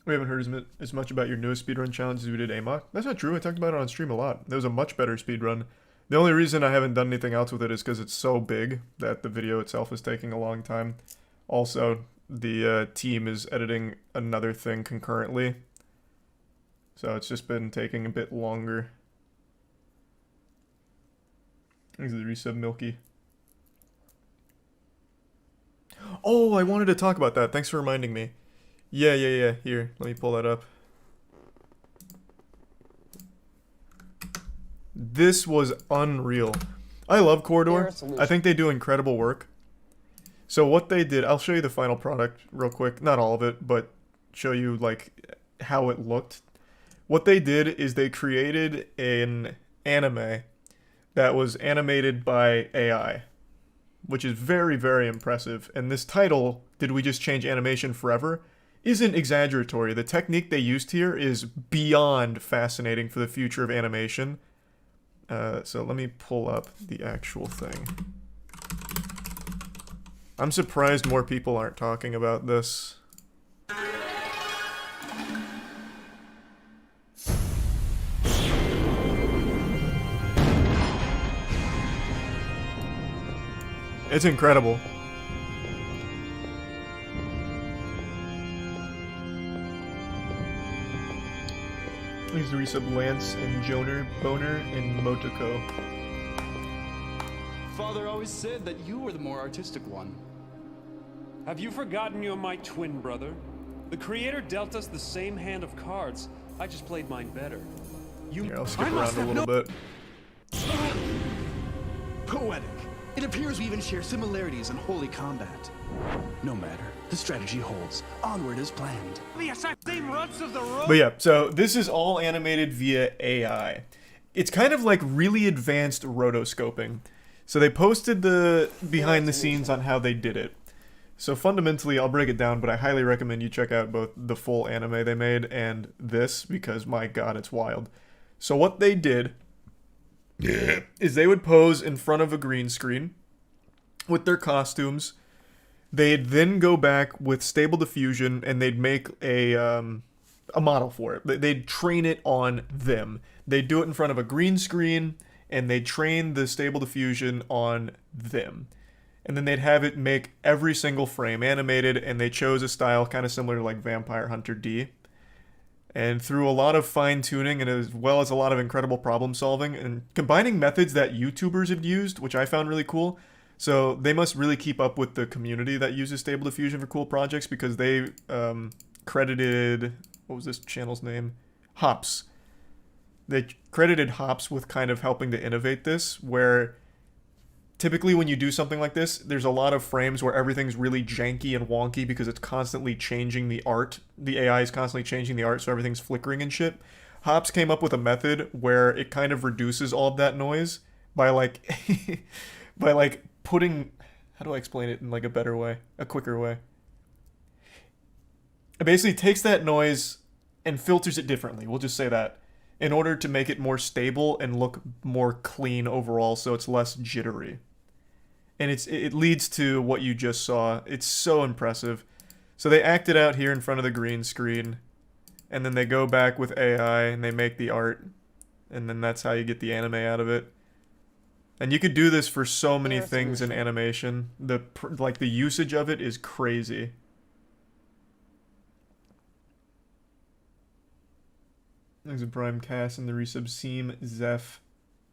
We haven't heard as much about your newest speedrun challenge as we did AMOC. That's not true. I talked about it on stream a lot. There was a much better speedrun. The only reason I haven't done anything else with it is because it's so big that the video itself is taking a long time. Also, the team is editing another thing concurrently. So it's just been taking a bit longer. Thanks for the resub, Milky. Oh, I wanted to talk about that. Thanks for reminding me. Yeah. Here, let me pull that up. This was unreal. I love Corridor. I think they do incredible work. So what they did, I'll show you the final product real quick. Not all of it, but show you like how it looked. What they did is they created an anime that was animated by AI, which is very, very impressive. And this title, Did We Just Change Animation Forever, isn't exaggeratory. The technique they used here is beyond fascinating for the future of animation. So let me pull up the actual thing. I'm surprised more people aren't talking about this. It's incredible. Here's the resub Lance and Boner and Motoko. Father always said that you were the more artistic one. Have you forgotten you're my twin brother? The creator dealt us the same hand of cards. I just played mine better. Here, I'll skip around a little bit. Poetic. It appears we even share similarities in holy combat. No matter. The strategy holds. Onward as planned. But yeah, so this is all animated via AI. It's kind of like really advanced rotoscoping. So they posted the behind the scenes on how they did it. So fundamentally, I'll break it down, but I highly recommend you check out both the full anime they made and this, because my god, it's wild. So what they did is they would pose in front of a green screen with their costumes. They'd then go back with Stable Diffusion and they'd make a model for it. They'd train it on them. They'd do it in front of a green screen and they'd train the Stable Diffusion on them. And then they'd have it make every single frame animated, and they chose a style kind of similar to like Vampire Hunter D. And through a lot of fine-tuning and as well as a lot of incredible problem solving and combining methods that YouTubers have used, which I found really cool. So they must really keep up with the community that uses Stable Diffusion for cool projects, because they credited, what was this channel's name? Hops. They credited Hops with kind of helping to innovate this, where typically when you do something like this, there's a lot of frames where everything's really janky and wonky because it's constantly changing the art. The AI is constantly changing the art, so everything's flickering and shit. Hops came up with a method where it kind of reduces all of that noise by like by like putting, how do I explain it in like a better way, a quicker way? It basically takes that noise and filters it differently. We'll just say that, in order to make it more stable and look more clean overall, so it's less jittery. And it leads to what you just saw. It's so impressive. So they act it out here in front of the green screen, and then they go back with AI and they make the art, and then that's how you get the anime out of it. And you could do this for so many things in animation. The usage of it is crazy. There's a Prime Cast and the resub Seam, Zeph,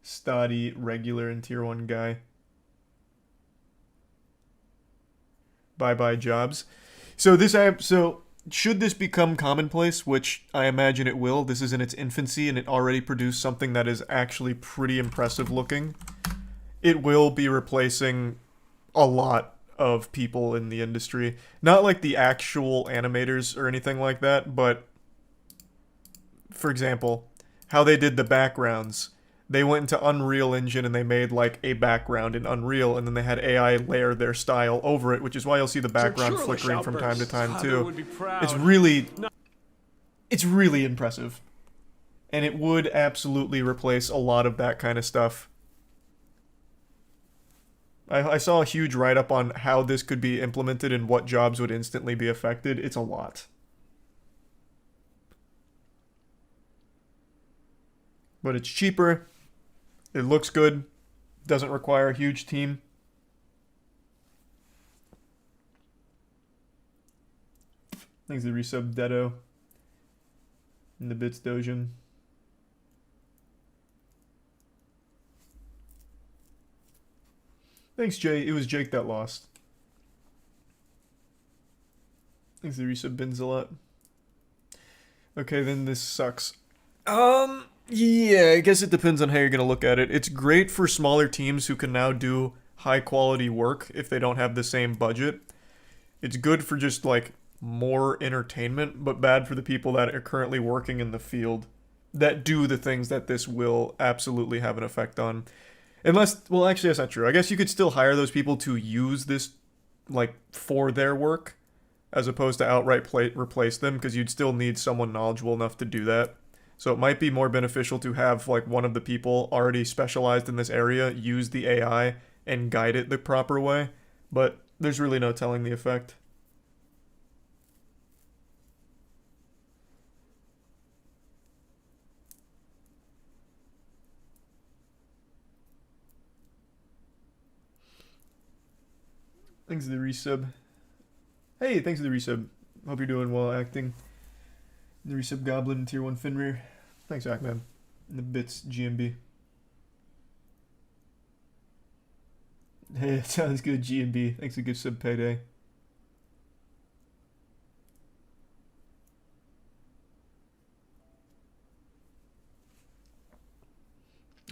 Stoddy, Regular, and Tier 1 Guy. Bye-bye jobs. So should this become commonplace, which I imagine it will, this is in its infancy and it already produced something that is actually pretty impressive looking, it will be replacing a lot of people in the industry. Not like the actual animators or anything like that, but for example, how they did the backgrounds. They went into Unreal Engine and they made like a background in Unreal, and then they had AI layer their style over it, which is why you'll see the background flickering from time to time too. It's really impressive. And it would absolutely replace a lot of that kind of stuff. I saw a huge write-up on how this could be implemented and what jobs would instantly be affected. It's a lot. but it's cheaper. It looks good. Doesn't require a huge team. Thanks to the resub Dedo. And the Bits Dojin. Thanks, Jay. It was Jake that lost. Thanks to the resub Bins a lot. Okay, then this sucks. Yeah, I guess it depends on how you're going to look at it. It's great for smaller teams who can now do high quality work if they don't have the same budget. It's good for just like more entertainment, but bad for the people that are currently working in the field that do the things that this will absolutely have an effect on. Unless, well, actually that's not true. I guess you could still hire those people to use this like for their work as opposed to outright replace them, because you'd still need someone knowledgeable enough to do that. So it might be more beneficial to have like one of the people already specialized in this area use the AI and guide it the proper way, but there's really no telling the effect. Thanks for the resub. Hey, thanks for the resub. Hope you're doing well acting. The resub Goblin, Tier 1 Fenrir. Thanks, Ackman. And the Bits GMB. Hey, it sounds good, GMB. Thanks for good sub payday.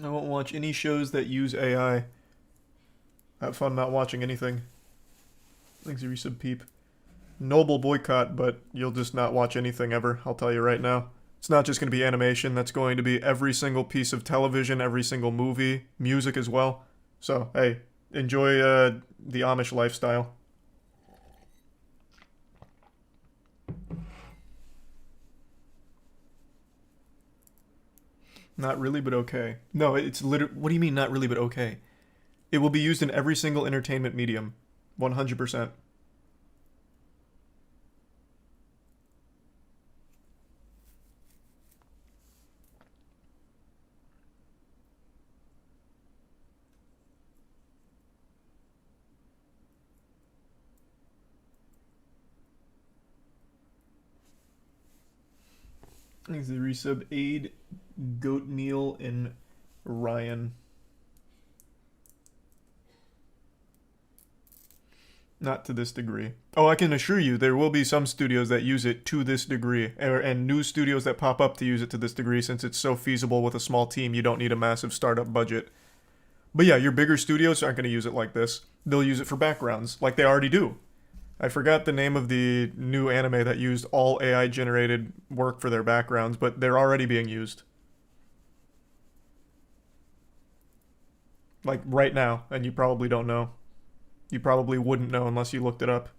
I won't watch any shows that use AI. Have fun not watching anything. Thanks for resub Peep. Noble boycott, but you'll just not watch anything ever, I'll tell you right now. It's not just going to be animation, that's going to be every single piece of television, every single movie, music as well. So, hey, enjoy the Amish lifestyle. Not really, but okay. No, it's literally... What do you mean, not really, but okay? It will be used in every single entertainment medium. 100%. Thanks to the resub Aid, Goatmeal, and Ryan. Not to this degree. Oh, I can assure you there will be some studios that use it to this degree, and new studios that pop up to use it to this degree, since it's so feasible with a small team. You don't need a massive startup budget. But yeah, your bigger studios aren't going to use it like this. They'll use it for backgrounds, like they already do. I forgot the name of the new anime that used all AI-generated work for their backgrounds, but they're already being used. Like, right now, and you probably don't know. You probably wouldn't know unless you looked it up.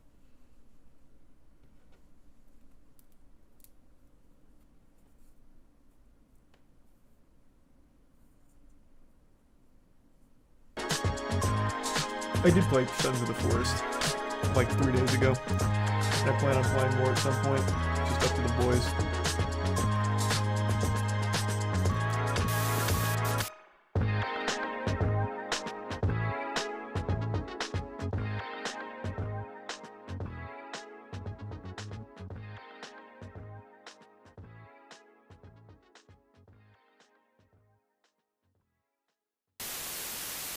I did play Sons of the Forest like 3 days ago. I plan on playing more at some point. Just up to the boys.